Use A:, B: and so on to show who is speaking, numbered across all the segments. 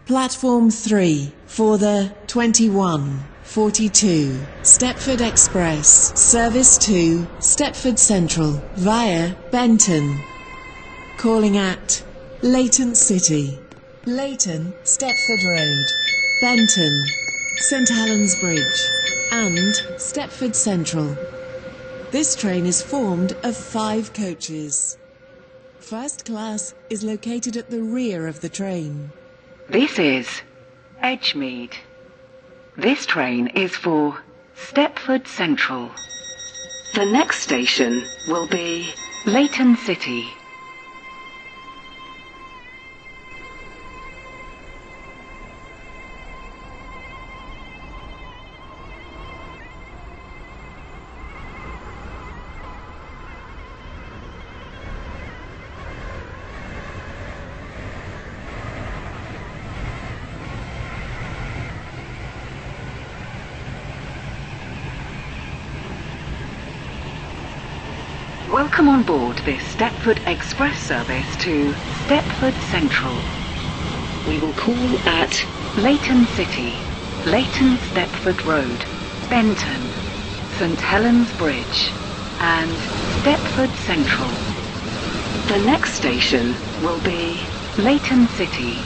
A: Platform 3 for the 2142 Stepford Express service to Stepford Central via Benton. Calling at Leighton City, Leighton, Stepford Road, Benton, St Helens Bridge and Stepford Central. This train is formed of 5 coaches. First class is located at the rear of the train.
B: This is Edgemead. This train is for Stepford Central. The next station will be Leighton City. Welcome on board this Stepford Express service to Stepford Central. We will call at Leighton City, Leighton Stepford Road, Benton, St Helens Bridge and Stepford Central. The next station will be Leighton City.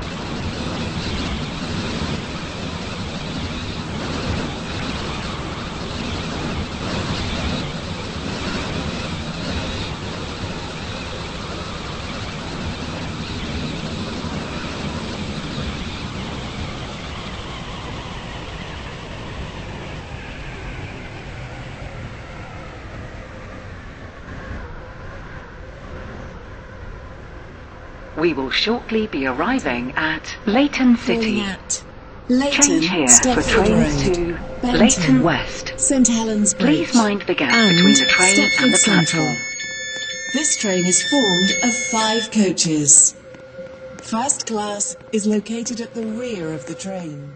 B: We will shortly be arriving at Leighton City.
A: Leighton,
B: Change here for
A: Stepford
B: trains
A: Road,
B: to
A: Benton,
B: Leighton West.
A: St Helens Bridge
B: Please mind the gap
A: and
B: between the train
A: Stepford
B: and the
A: Central.
B: platform.
A: This train is formed of 5 coaches. First class is located at the rear of the train.